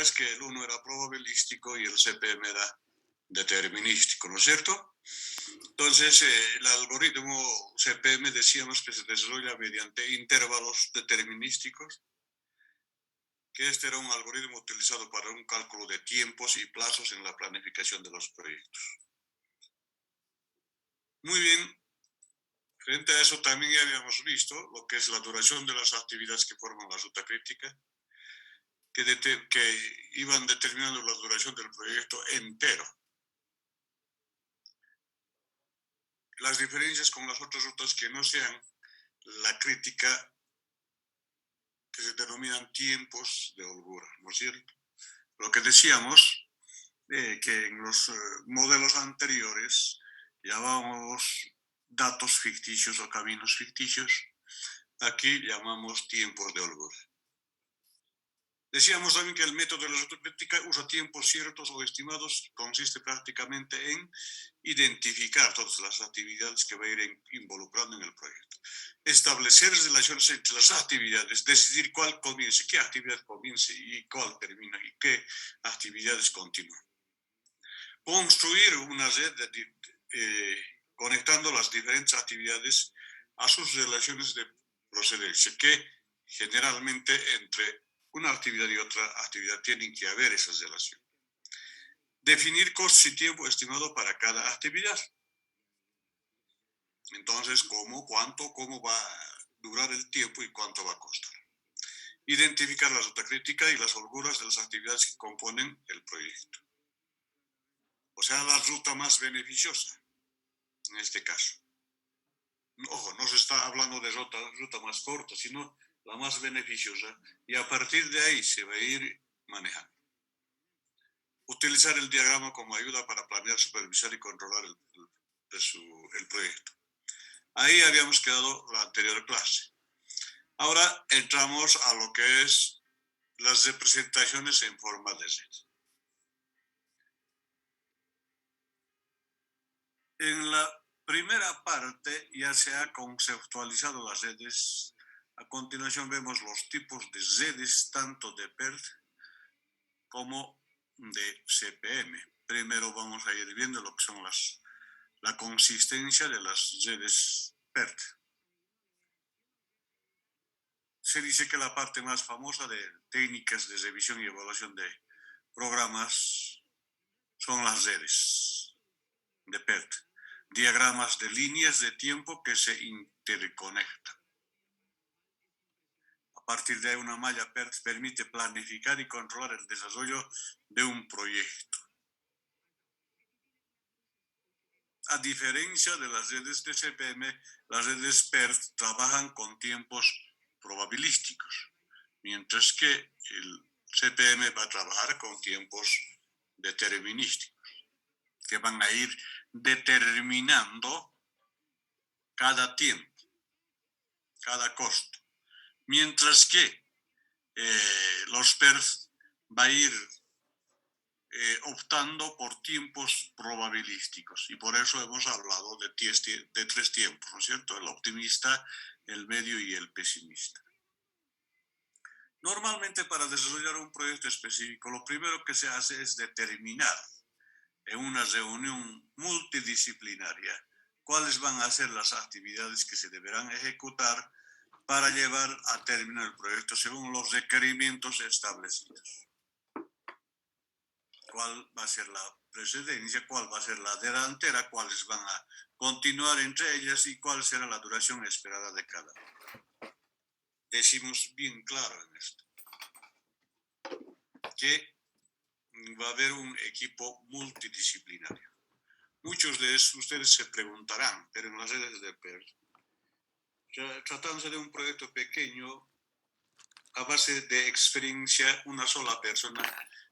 decías que el uno era probabilístico y el CPM era determinístico, ¿no es cierto? Entonces, el algoritmo CPM decíamos que se desarrolla mediante intervalos determinísticos, que este era un algoritmo utilizado para un cálculo de tiempos y plazos en la planificación de los proyectos. Muy bien, frente a eso también ya habíamos visto lo que es la duración de las actividades que forman la ruta crítica, que iban determinando la duración del proyecto entero. Las diferencias con las otras rutas que no sean la crítica, que se denominan tiempos de holgura, ¿no es cierto? Lo que decíamos, que en los modelos anteriores llamábamos datos ficticios o caminos ficticios, aquí llamamos tiempos de holgura. Decíamos también que el método de la ruta crítica usa tiempos ciertos o estimados, consiste prácticamente en identificar todas las actividades que va a ir involucrando en el proyecto. Establecer relaciones entre las actividades, decidir cuál comience, qué actividad comience y cuál termina y qué actividades continúan. Construir una red conectando las diferentes actividades a sus relaciones de procedencia, que generalmente entre una actividad y otra actividad tienen que haber esas relaciones. Definir costos y tiempo estimado para cada actividad. Entonces, cómo va a durar el tiempo y cuánto va a costar. Identificar la ruta crítica y las holguras de las actividades que componen el proyecto. O sea, la ruta más beneficiosa, en este caso. Ojo, no se está hablando de ruta más corta, sino la más beneficiosa, y a partir de ahí se va a ir manejando. Utilizar el diagrama como ayuda para planear, supervisar y controlar el proyecto. Ahí habíamos quedado la anterior clase. Ahora entramos a lo que es las representaciones en forma de red. En la primera parte ya se ha conceptualizado las redes. A continuación vemos los tipos de redes, tanto de PERT como de CPM. Primero vamos a ir viendo lo que son la consistencia de las redes PERT. Se dice que la parte más famosa de técnicas de revisión y evaluación de programas son las redes de PERT. Diagramas de líneas de tiempo que se interconectan. A partir de ahí, una malla PERT permite planificar y controlar el desarrollo de un proyecto. A diferencia de las redes de CPM, las redes PERT trabajan con tiempos probabilísticos, mientras que el CPM va a trabajar con tiempos determinísticos, que van a ir determinando cada tiempo, cada costo, mientras que los PERT va a ir optando por tiempos probabilísticos, y por eso hemos hablado de tres tiempos, ¿no es cierto? El optimista, el medio y el pesimista. Normalmente, para desarrollar un proyecto específico, lo primero que se hace es determinar en una reunión multidisciplinaria cuáles van a ser las actividades que se deberán ejecutar para llevar a término el proyecto según los requerimientos establecidos. Cuál va a ser la precedencia, cuál va a ser la delantera, cuáles van a continuar entre ellas y cuál será la duración esperada de cada una. Decimos bien claro en esto que va a haber un equipo multidisciplinario. Muchos de ustedes se preguntarán, pero en las redes de PERT, tratándose de un proyecto pequeño, a base de experiencia, una sola persona,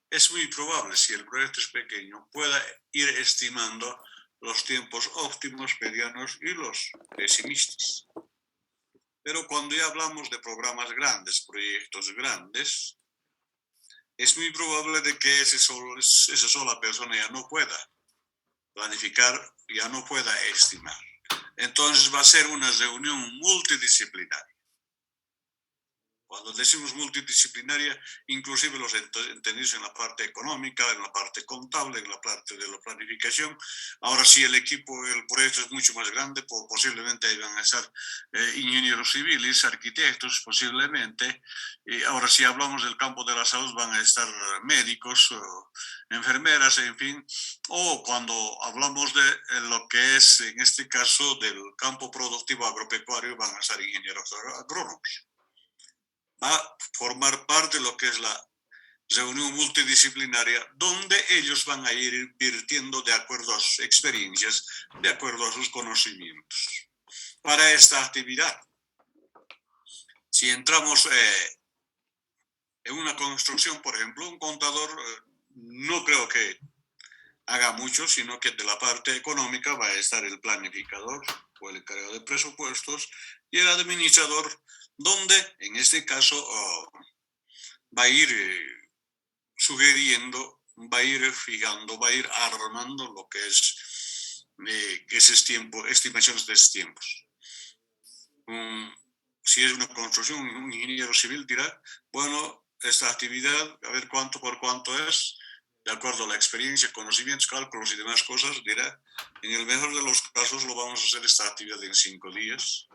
es muy probable, si el proyecto es pequeño, pueda ir estimando los tiempos óptimos, medianos y los pesimistas. Pero cuando ya hablamos de programas grandes, proyectos grandes, es muy probable de que esa sola persona ya no pueda planificar, ya no pueda estimar. Entonces va a ser una reunión multidisciplinaria. Cuando decimos multidisciplinaria, inclusive los entendidos en la parte económica, en la parte contable, en la parte de la planificación. Ahora sí, el proyecto es mucho más grande, posiblemente ahí van a estar ingenieros civiles, arquitectos, posiblemente. Ahora si hablamos del campo de la salud, van a estar médicos, enfermeras, en fin. O cuando hablamos de lo que es, en este caso, del campo productivo agropecuario, van a estar ingenieros agrónomos. Va a formar parte de lo que es la reunión multidisciplinaria, donde ellos van a ir invirtiendo de acuerdo a sus experiencias, de acuerdo a sus conocimientos. Para esta actividad, si entramos en una construcción, por ejemplo, un contador no creo que haga mucho, sino que de la parte económica va a estar el planificador o el encargado de presupuestos y el administrador, donde en este caso va a ir sugiriendo, va a ir fijando, va a ir armando lo que es esos tiempos, estimaciones de esos tiempos. Si es una construcción, un ingeniero civil dirá, bueno, esta actividad, a ver cuánto por cuánto es, de acuerdo a la experiencia, conocimientos, cálculos y demás cosas, dirá, en el mejor de los casos lo vamos a hacer esta actividad en 5 días,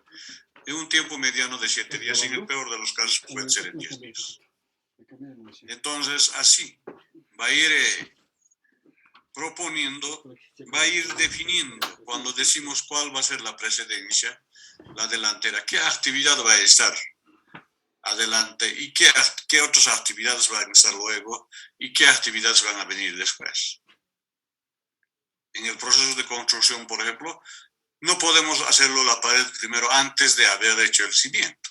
en un tiempo mediano de 7 días, y en el peor de los casos puede ser en 10 días. Entonces, así, va a ir proponiendo, va a ir definiendo, cuando decimos cuál va a ser la precedencia, la delantera, qué actividad va a estar adelante y qué otras actividades van a estar luego y qué actividades van a venir después. En el proceso de construcción, por ejemplo, no podemos hacerlo la pared primero antes de haber hecho el cimiento.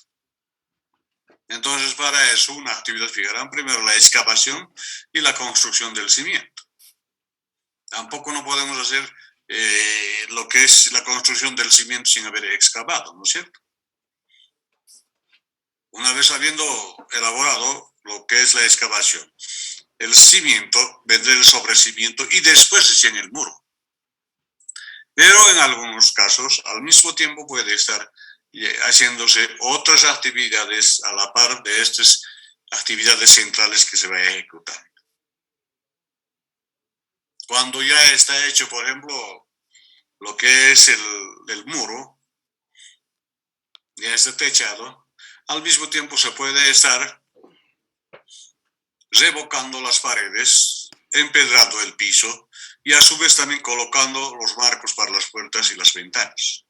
Entonces, para eso, una actividad fijarán primero la excavación y la construcción del cimiento. Tampoco no podemos hacer lo que es la construcción del cimiento sin haber excavado, ¿no es cierto? Una vez habiendo elaborado lo que es la excavación, el cimiento, vendrá el sobrecimiento y después recién el muro. Pero en algunos casos, al mismo tiempo puede estar haciéndose otras actividades a la par de estas actividades centrales que se va a ejecutar. Cuando ya está hecho, por ejemplo, lo que es el muro, ya está techado, al mismo tiempo se puede estar revocando las paredes, empedrando el piso y a su vez también colocando los marcos para las puertas y las ventanas.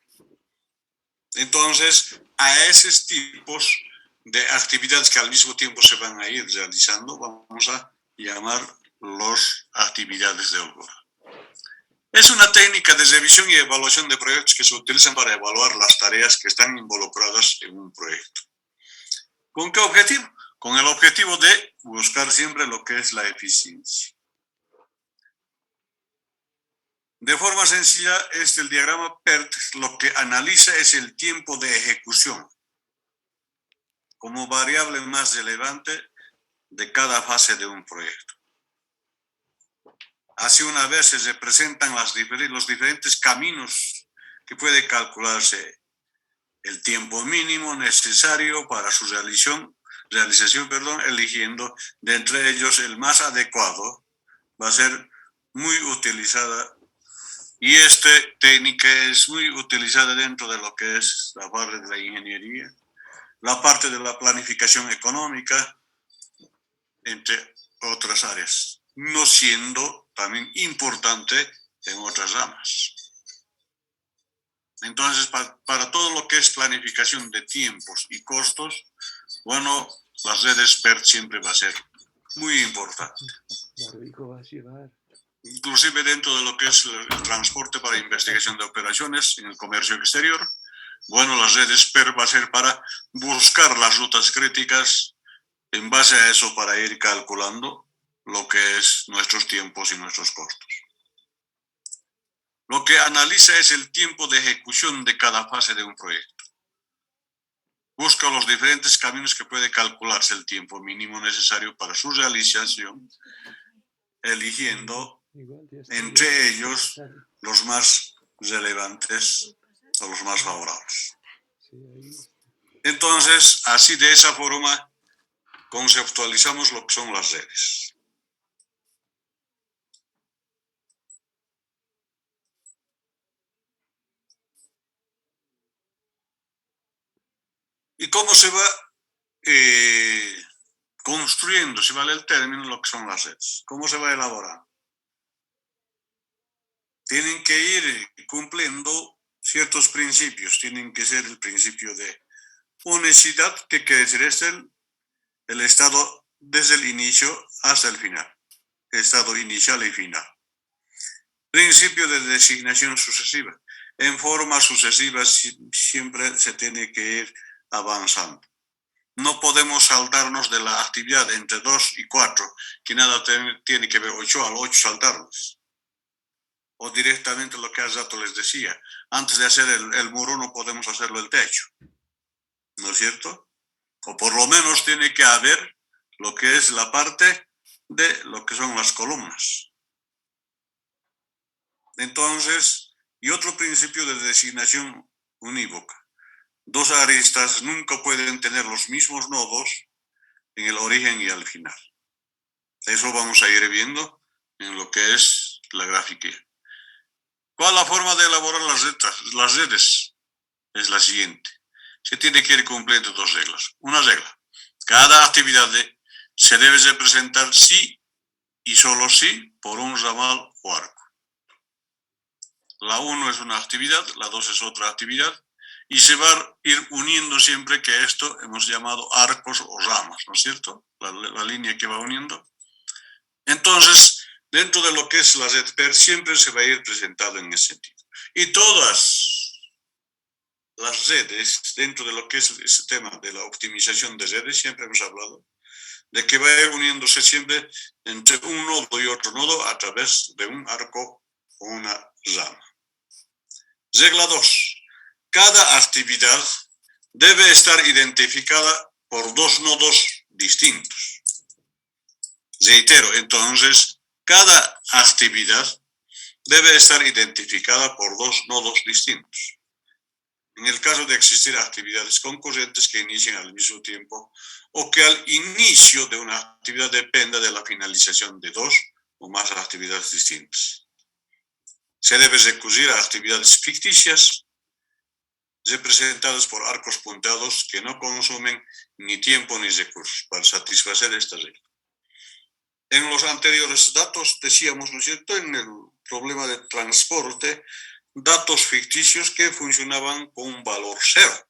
Entonces, a esos tipos de actividades que al mismo tiempo se van a ir realizando, vamos a llamar las actividades de obra. Es una técnica de revisión y evaluación de proyectos que se utilizan para evaluar las tareas que están involucradas en un proyecto. ¿Con qué objetivo? Con el objetivo de buscar siempre lo que es la eficiencia. De forma sencilla, el diagrama PERT lo que analiza es el tiempo de ejecución como variable más relevante de cada fase de un proyecto. Así, una vez se representan los diferentes caminos que puede calcularse el tiempo mínimo necesario para su realización, eligiendo de entre ellos el más adecuado, va a ser muy utilizada. Y esta técnica es muy utilizada dentro de lo que es la parte de la ingeniería, la parte de la planificación económica, entre otras áreas, no siendo también importante en otras ramas. Entonces, para todo lo que es planificación de tiempos y costos, bueno, las redes PERT siempre va a ser muy importante. Inclusive dentro de lo que es el transporte para investigación de operaciones en el comercio exterior, bueno, las redes PERT va a ser para buscar las rutas críticas, en base a eso para ir calculando lo que es nuestros tiempos y nuestros costos. Lo que analiza es el tiempo de ejecución de cada fase de un proyecto. Busca los diferentes caminos que puede calcularse el tiempo mínimo necesario para su realización, eligiendo entre ellos los más relevantes o los más favorables. Entonces, así de esa forma, conceptualizamos lo que son las redes. ¿Y cómo se va construyendo, si vale el término, lo que son las redes? ¿Cómo se va elaborando? Tienen que ir cumpliendo ciertos principios. Tienen que ser el principio de unicidad, que quiere decir es el estado desde el inicio hasta el final. Estado inicial y final. Principio de designación sucesiva. En forma sucesiva siempre se tiene que ir avanzando. No podemos saltarnos de la actividad entre 2 y 4, que nada tiene que ver 8 al 8 saltarnos. O directamente lo que hace rato les decía, antes de hacer el muro no podemos hacerlo el techo. ¿No es cierto? O por lo menos tiene que haber lo que es la parte de lo que son las columnas. Entonces, y otro principio de designación unívoca. Dos aristas nunca pueden tener los mismos nodos en el origen y al final. Eso vamos a ir viendo en lo que es la gráfica. ¿Cuál es la forma de elaborar las redes? Es la siguiente. Se tiene que ir cumpliendo dos reglas. Una regla. Cada actividad se debe representar sí y solo sí por un ramal o arco. La 1 es una actividad, la 2 es otra actividad, y se va a ir uniendo siempre, que esto hemos llamado arcos o ramas, ¿no es cierto? La línea que va uniendo. Entonces, dentro de lo que es la red PER, siempre se va a ir presentado en ese sentido. Y todas las redes, dentro de lo que es ese tema de la optimización de redes, siempre hemos hablado de que va a ir uniéndose siempre entre un nodo y otro nodo a través de un arco o una rama. Regla 2. Cada actividad debe estar identificada por dos nodos distintos. Reitero, entonces, cada actividad debe estar identificada por dos nodos distintos. En el caso de existir actividades concurrentes que inician al mismo tiempo o que al inicio de una actividad dependa de la finalización de dos o más actividades distintas. Se debe recurrir a actividades ficticias representadas por arcos punteados que no consumen ni tiempo ni recursos para satisfacer esta regla. En los anteriores datos decíamos, ¿no es cierto?, en el problema de transporte, datos ficticios que funcionaban con un valor cero.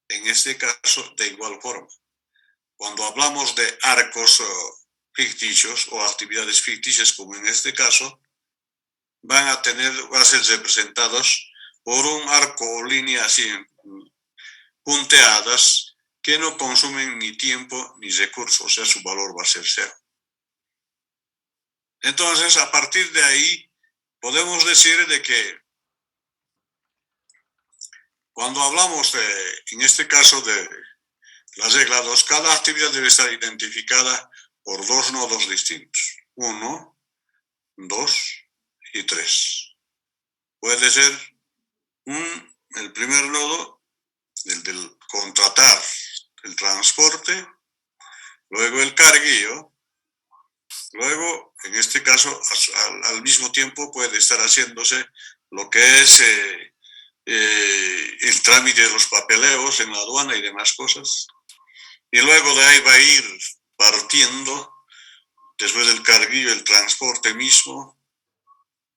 En este caso, de igual forma. Cuando hablamos de arcos ficticios o actividades ficticias, como en este caso, van a ser representados por un arco o línea así punteadas que no consumen ni tiempo ni recursos, o sea, su valor va a ser cero. Entonces, a partir de ahí, podemos decir de que cuando hablamos en este caso de la regla 2, cada actividad debe estar identificada por dos nodos distintos. 1, 2 y 3. Puede ser el primer nodo, el del contratar el transporte, luego el carguillo, luego, en este caso, al mismo tiempo puede estar haciéndose lo que es el trámite de los papeleos en la aduana y demás cosas. Y luego de ahí va a ir partiendo, después del carguillo, el transporte mismo.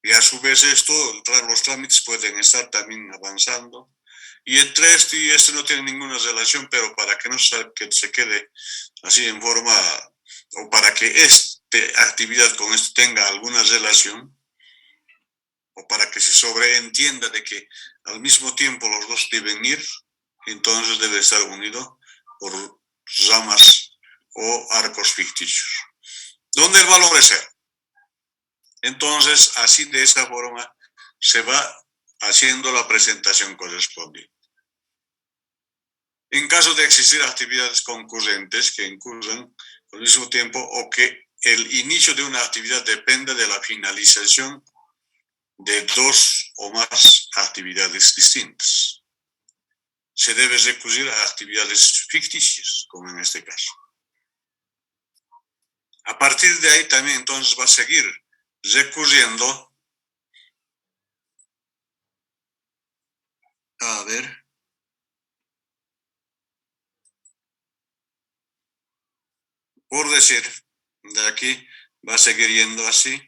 Y a su vez los trámites pueden estar también avanzando. Y entre esto y esto no tiene ninguna relación, pero para que no se quede así en forma, o para que esta actividad con esto tenga alguna relación, o para que se sobreentienda de que al mismo tiempo los dos deben ir, entonces debe estar unido por ramas o arcos ficticios, donde el valor es cero. Entonces, así de esa forma se va haciendo la presentación correspondiente. En caso de existir actividades concurrentes que incurran al mismo tiempo o que el inicio de una actividad dependa de la finalización de dos o más actividades distintas, se debe recurrir a actividades ficticias, como en este caso. A partir de ahí también entonces va a seguir recurriendo, a ver, por decir, de aquí va a seguir yendo así,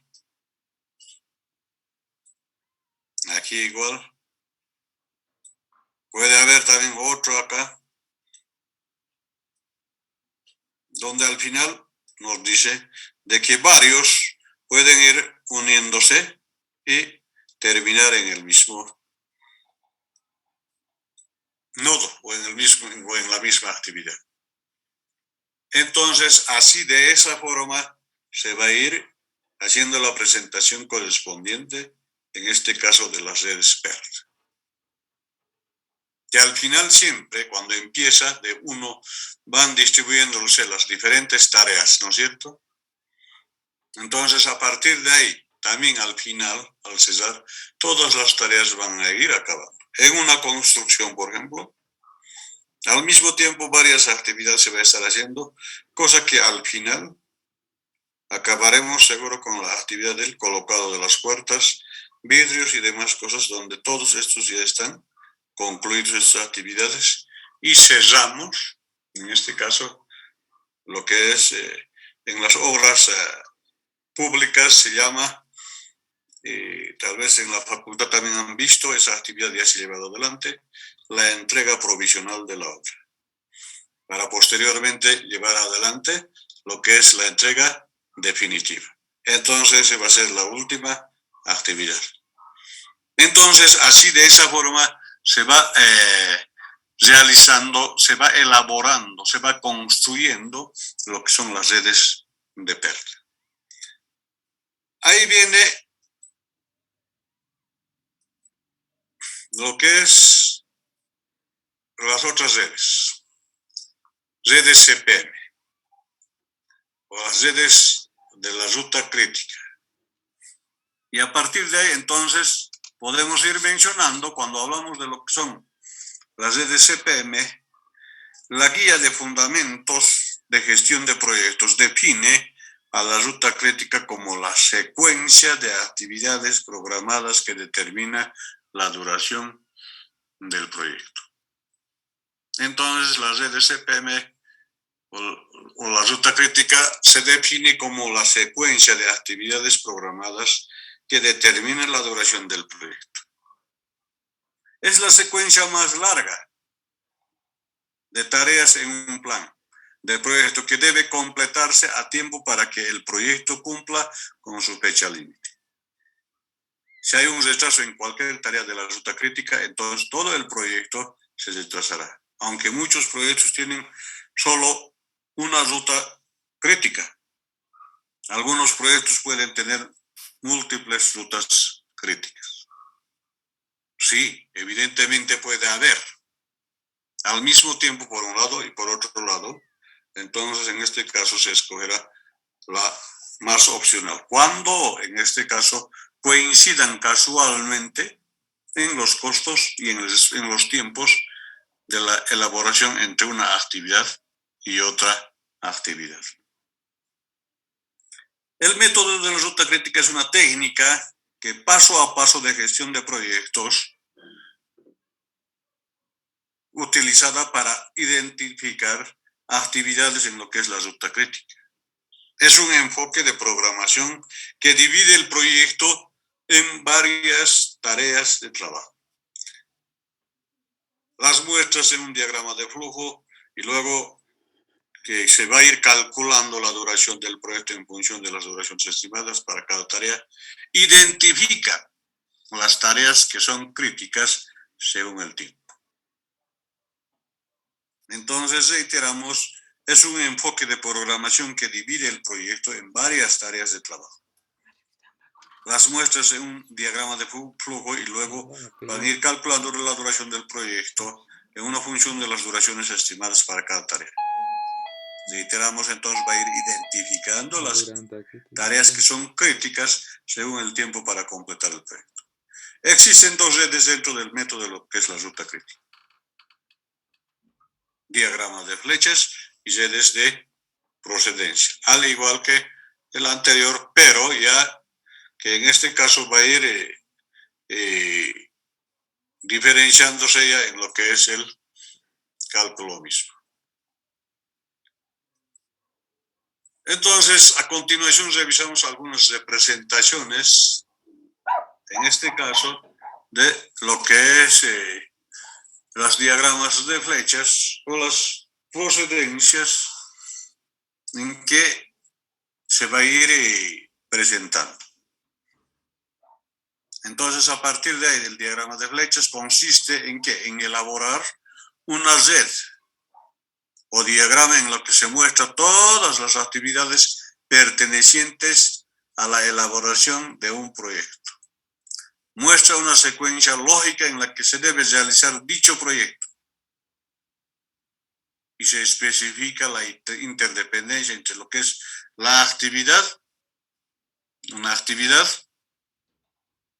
aquí igual, puede haber también otro acá, donde al final nos dice de que varios pueden ir uniéndose y terminar en el mismo nodo o en el mismo o en la misma actividad. Entonces, así de esa forma se va a ir haciendo la presentación correspondiente, en este caso de las redes PERT. Que al final siempre, cuando empieza de uno, van distribuyéndose las diferentes tareas, ¿no es cierto? Entonces, a partir de ahí, también al final, al cesar, todas las tareas van a ir acabando. En una construcción, por ejemplo, al mismo tiempo varias actividades se va a estar haciendo, cosa que al final acabaremos seguro con la actividad del colocado de las puertas, vidrios y demás cosas donde todos estos ya están concluidas estas actividades y cerramos, en este caso, lo que es en las obras públicas se llama, tal vez en la facultad también han visto, esa actividad ya se ha llevado adelante, la entrega provisional de la obra, para posteriormente llevar adelante lo que es la entrega definitiva. Entonces, esa va a ser la última actividad. Entonces, así de esa forma se va realizando, se va elaborando, se va construyendo lo que son las redes de PERT. Ahí viene lo que es las otras redes, redes CPM, o las redes de la ruta crítica. Y a partir de ahí, entonces, podemos ir mencionando, cuando hablamos de lo que son las redes CPM, la guía de fundamentos de gestión de proyectos define a la ruta crítica como la secuencia de actividades programadas que determina la duración del proyecto. Entonces, la red de CPM o la ruta crítica se define como la secuencia de actividades programadas que determina la duración del proyecto. Es la secuencia más larga de tareas en un plan del proyecto que debe completarse a tiempo para que el proyecto cumpla con su fecha límite. Si hay un retraso en cualquier tarea de la ruta crítica, entonces todo el proyecto se retrasará. Aunque muchos proyectos tienen solo una ruta crítica. Algunos proyectos pueden tener múltiples rutas críticas. Sí, evidentemente puede haber. Al mismo tiempo por un lado y por otro lado, entonces en este caso se escogerá la más opcional. Cuando en este caso coincidan casualmente en los costos y en los tiempos de la elaboración entre una actividad y otra actividad. El método de la ruta crítica es una técnica que paso a paso de gestión de proyectos utilizada para identificar actividades en lo que es la ruta crítica. Es un enfoque de programación que divide el proyecto en varias tareas de trabajo. Las muestras en un diagrama de flujo y luego que se va a ir calculando la duración del proyecto en función de las duraciones estimadas para cada tarea. Identifica las tareas que son críticas según el tiempo. Entonces, reiteramos, es un enfoque de programación que divide el proyecto en varias tareas de trabajo. Las muestras en un diagrama de flujo y luego van a ir calculando la duración del proyecto en una función de las duraciones estimadas para cada tarea. Reiteramos, entonces va a ir identificando las tareas que son críticas según el tiempo para completar el proyecto. Existen dos redes dentro del método de lo que es la ruta crítica. Diagramas de flechas y redes de procedencia, al igual que el anterior, pero ya que en este caso va a ir diferenciándose ya en lo que es el cálculo mismo. Entonces, a continuación revisamos algunas representaciones, en este caso, de lo que es los diagramas de flechas o las procedencias en que se va a ir presentando. Entonces, a partir de ahí, del diagrama de flechas consiste en ¿qué? En elaborar una red o diagrama en lo que se muestra todas las actividades pertenecientes a la elaboración de un proyecto. Muestra una secuencia lógica en la que se debe realizar dicho proyecto y se especifica la interdependencia entre lo que es la actividad, una actividad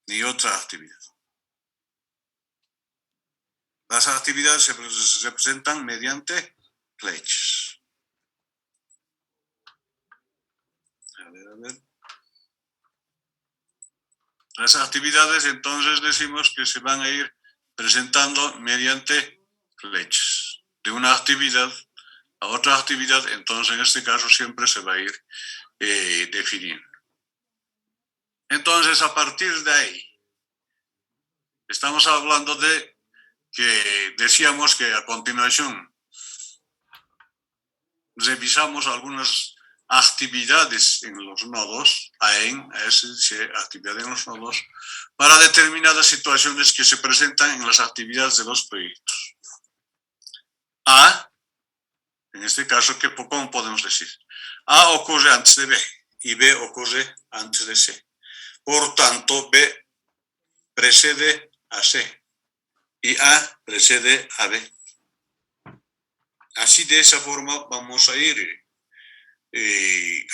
y otra actividad. Las actividades se representan mediante flechas. A ver. Las actividades entonces decimos que se van a ir presentando mediante flechas. De una actividad a otra actividad, entonces en este caso siempre se va a ir definiendo. Entonces, a partir de ahí, estamos hablando de que decíamos que a continuación revisamos algunas actividades en los nodos, actividad en los nodos, para determinadas situaciones que se presentan en las actividades de los proyectos. A, en este caso, ¿cómo podemos decir? A ocurre antes de B y B ocurre antes de C. Por tanto, B precede a C y A precede a B. Así, de esa forma vamos a ir.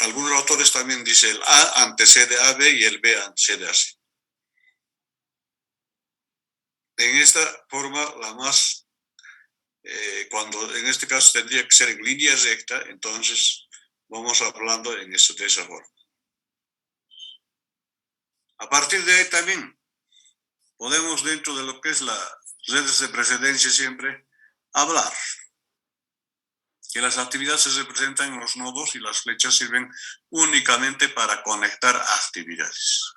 Algunos autores también dicen el A antecede a B y el B antecede a C. En esta forma, la más, cuando en este caso tendría que ser en línea recta, entonces vamos hablando de esa forma. A partir de ahí también podemos, dentro de lo que es las redes de precedencia, siempre hablar que las actividades se representan en los nodos y las flechas sirven únicamente para conectar actividades.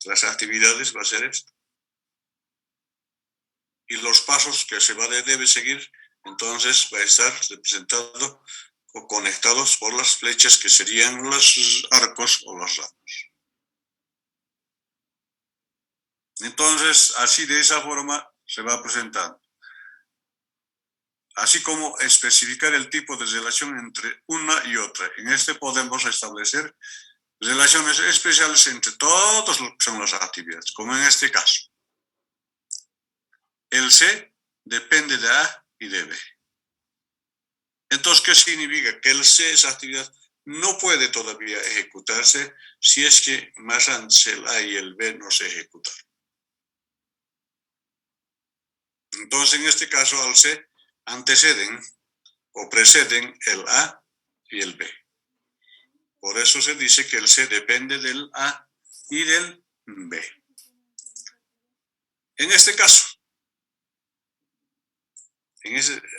Las actividades va a ser esto. Y los pasos que debe seguir, entonces va a estar representado o conectados por las flechas que serían los arcos o los ramos. Entonces, así, de esa forma se va presentando. Así como especificar el tipo de relación entre una y otra. En este podemos establecer relaciones especiales entre todos los que son las actividades, como en este caso. El C depende de A y de B. Entonces, ¿qué significa? Que el C, esa actividad, no puede todavía ejecutarse si es que más antes el A y el B no se ejecutan. Entonces, en este caso, al C anteceden o preceden el A y el B. Por eso se dice que el C depende del A y del B. En este caso,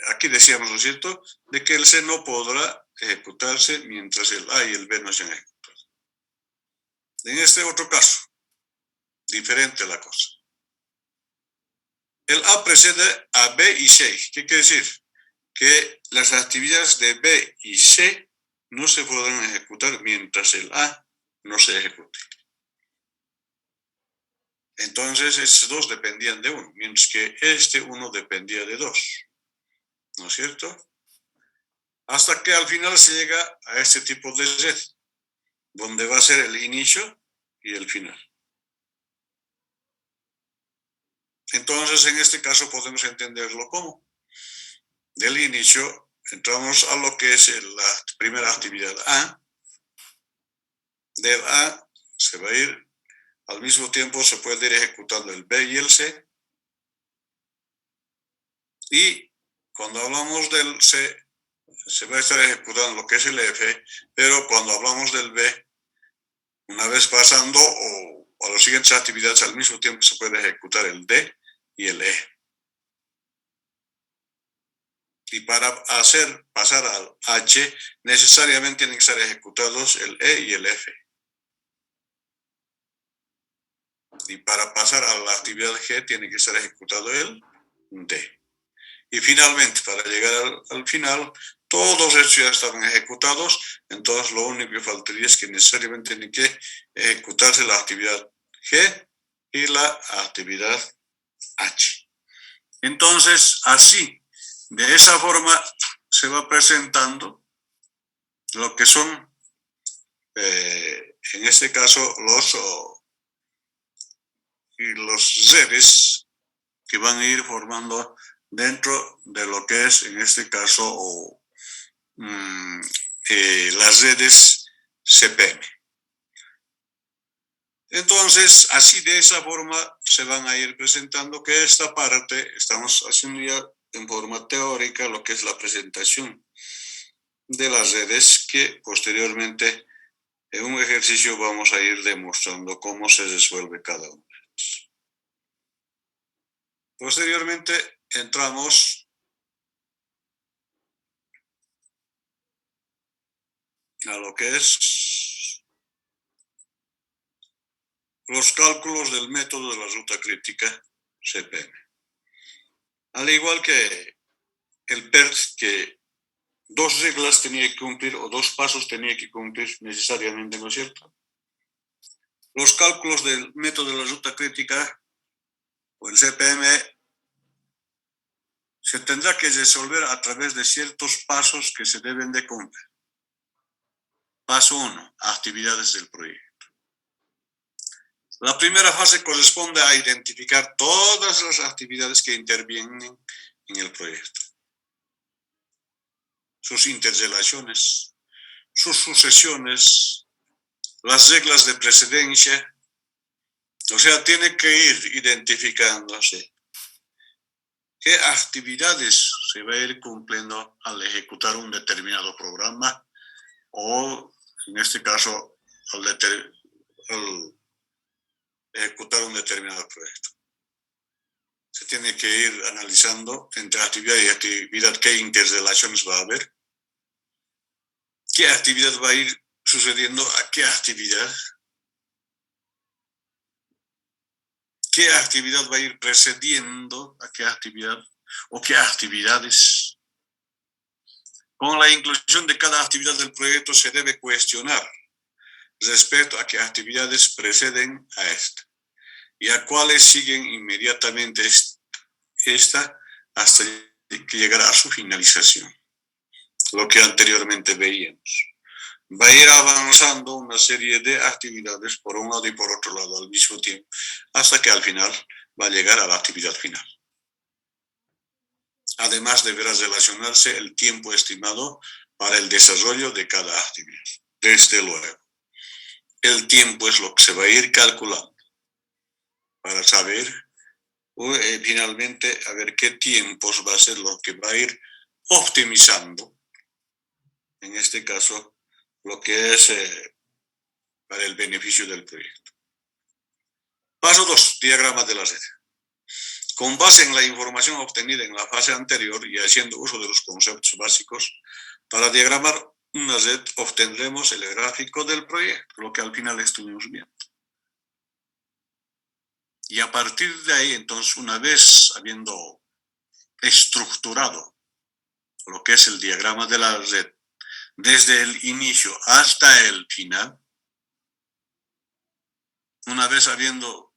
aquí decíamos, ¿no es cierto?, de que el C no podrá ejecutarse mientras el A y el B no sean ejecutados. En este otro caso, diferente la cosa. El A precede a B y C. ¿Qué quiere decir? Que las actividades de B y C no se podrán ejecutar mientras el A no se ejecute. Entonces, estos dos dependían de uno, mientras que este uno dependía de dos. ¿No es cierto? Hasta que al final se llega a este tipo de red, donde va a ser el inicio y el final. Entonces, en este caso podemos entenderlo como del inicio entramos a lo que es la primera actividad A. Del A se va a ir, al mismo tiempo se puede ir ejecutando el B y el C. Y cuando hablamos del C, se va a estar ejecutando lo que es el F, pero cuando hablamos del B, una vez pasando o a las siguientes actividades al mismo tiempo se puede ejecutar el D y el E. Y para hacer pasar al H, necesariamente tienen que estar ejecutados el E y el F. Y para pasar a la actividad G, tiene que estar ejecutado el D. Y finalmente, para llegar al final, todos estos ya estaban ejecutados, entonces lo único que faltaría es que necesariamente tiene que ejecutarse la actividad G y la actividad H. Entonces, así, de esa forma, se va presentando lo que son, en este caso, los redes que van a ir formando dentro de lo que es, en este caso, las redes CPM. Entonces, así de esa forma se van a ir presentando que esta parte estamos haciendo ya en forma teórica lo que es la presentación de las redes, que posteriormente en un ejercicio vamos a ir demostrando cómo se resuelve cada uno. Posteriormente entramos a lo que es los cálculos del método de la ruta crítica CPM. Al igual que el PERT, que dos reglas tenía que cumplir o dos pasos tenía que cumplir necesariamente, ¿no es cierto? Los cálculos del método de la ruta crítica o el CPM se tendrá que resolver a través de ciertos pasos que se deben de cumplir. Paso 1, actividades del proyecto. La primera fase corresponde a identificar todas las actividades que intervienen en el proyecto, sus interrelaciones, sus sucesiones, las reglas de precedencia. O sea, tiene que ir identificándose qué actividades se va a ir cumpliendo al ejecutar un determinado programa o, en este caso, al ejecutar un determinado proyecto. Se tiene que ir analizando entre actividad y actividad qué interrelaciones va a haber, qué actividad va a ir sucediendo a qué actividad va a ir precediendo a qué actividad o qué actividades. Con la inclusión de cada actividad del proyecto se debe cuestionar respecto a qué actividades preceden a esta y a cuáles siguen inmediatamente esta hasta que llegará a su finalización. Lo que anteriormente veíamos. Va a ir avanzando una serie de actividades por un lado y por otro lado al mismo tiempo, hasta que al final va a llegar a la actividad final. Además, deberá relacionarse el tiempo estimado para el desarrollo de cada actividad. Desde luego, el tiempo es lo que se va a ir calculando para saber finalmente a ver qué tiempos va a ser lo que va a ir optimizando, en este caso, lo que es para el beneficio del proyecto. Paso 2, diagrama de la red. Con base en la información obtenida en la fase anterior y haciendo uso de los conceptos básicos, para diagramar una red obtendremos el gráfico del proyecto, lo que al final estuvimos viendo. Y a partir de ahí, entonces, una vez habiendo estructurado lo que es el diagrama de la red, desde el inicio hasta el final, una vez habiendo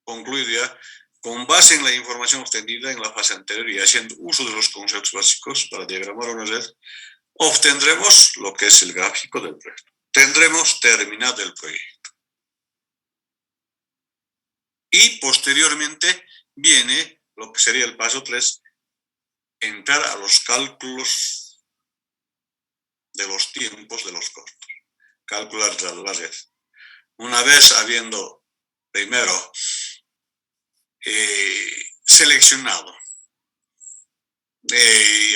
concluido ya, con base en la información obtenida en la fase anterior y haciendo uso de los conceptos básicos para diagramar una red, obtendremos lo que es el gráfico del proyecto. Tendremos terminado el proyecto. Y posteriormente viene lo que sería el paso 3, entrar a los cálculos de los tiempos de los costos. Calcular la red. Una vez habiendo primero seleccionado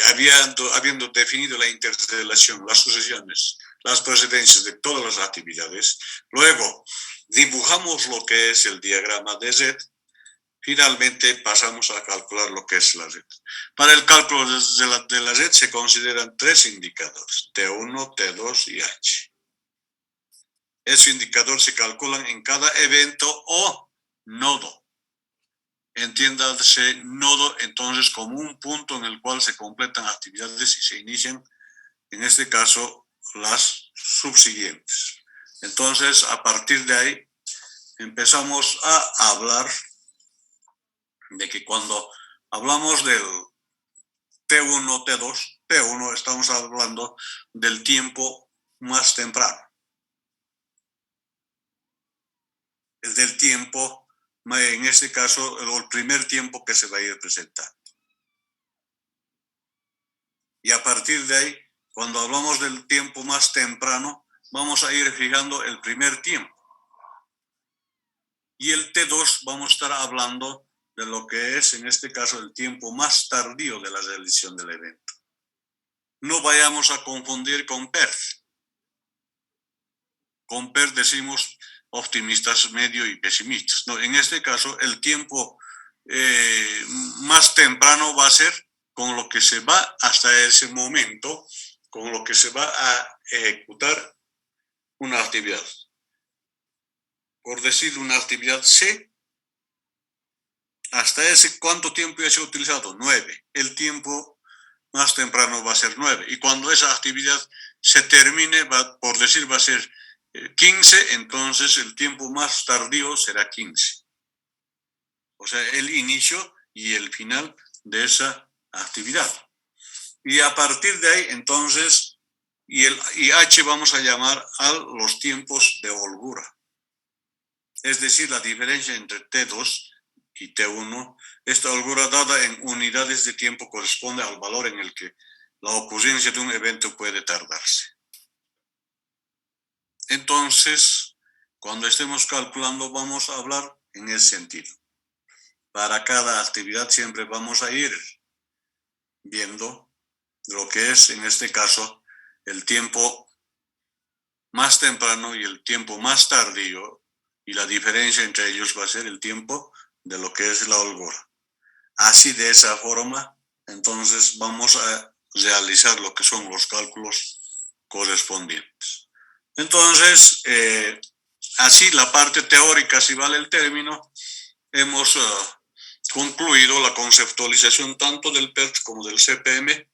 habiendo definido la interrelación, las sucesiones, las precedencias de todas las actividades, luego dibujamos lo que es el diagrama de Z, finalmente pasamos a calcular lo que es la Z. Para el cálculo de la Z se consideran tres indicadores, T1, T2 y H. Ese indicador se calculan en cada evento o nodo. Entiéndase nodo entonces como un punto en el cual se completan actividades y se inician, en este caso, las subsiguientes. Entonces, a partir de ahí, empezamos a hablar de que cuando hablamos del T1, T2, T1 estamos hablando del tiempo más temprano. Es del tiempo, en este caso, el primer tiempo que se va a ir presentando. Y a partir de ahí, cuando hablamos del tiempo más temprano, vamos a ir fijando el primer tiempo. Y el T2 vamos a estar hablando de lo que es, en este caso, el tiempo más tardío de la realización del evento. No vayamos a confundir con PERT. Con PERT decimos optimistas, medio y pesimistas. No, en este caso, el tiempo más temprano va a ser con lo que se va hasta ese momento, con lo que se va a ejecutar una actividad. Por decir una actividad C, hasta ese, ¿cuánto tiempo ya se ha utilizado? 9. El tiempo más temprano va a ser 9. Y cuando esa actividad se termine, por decir, va a ser 15, entonces el tiempo más tardío será 15. O sea, el inicio y el final de esa actividad. Y a partir de ahí, entonces, y H vamos a llamar a los tiempos de holgura. Es decir, la diferencia entre T2 y T1, esta holgura dada en unidades de tiempo corresponde al valor en el que la ocurrencia de un evento puede tardarse. Entonces, cuando estemos calculando, vamos a hablar en ese sentido. Para cada actividad siempre vamos a ir viendo lo que es, en este caso, el tiempo más temprano y el tiempo más tardío, y la diferencia entre ellos va a ser el tiempo de lo que es la holgura. Así, de esa forma, entonces vamos a realizar lo que son los cálculos correspondientes. Entonces, así la parte teórica, si vale el término, hemos concluido la conceptualización tanto del PERT como del CPM.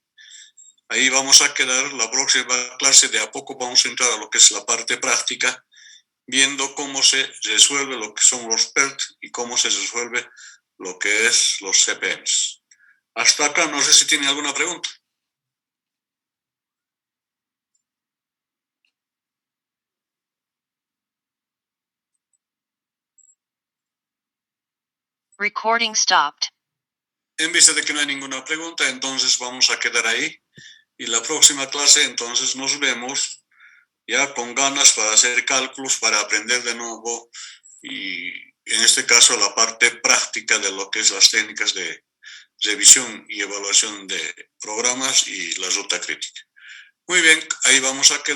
Ahí vamos a quedar. La próxima clase de a poco vamos a entrar a lo que es la parte práctica, viendo cómo se resuelve lo que son los PERT y cómo se resuelve lo que es los CPMs. Hasta acá, no sé si tienen alguna pregunta. Recording stopped. En vista de que no hay ninguna pregunta, entonces vamos a quedar ahí. Y la próxima clase, entonces, nos vemos ya con ganas para hacer cálculos, para aprender de nuevo, y en este caso la parte práctica de lo que es las técnicas de revisión y evaluación de programas y la ruta crítica. Muy bien, ahí vamos a quedar.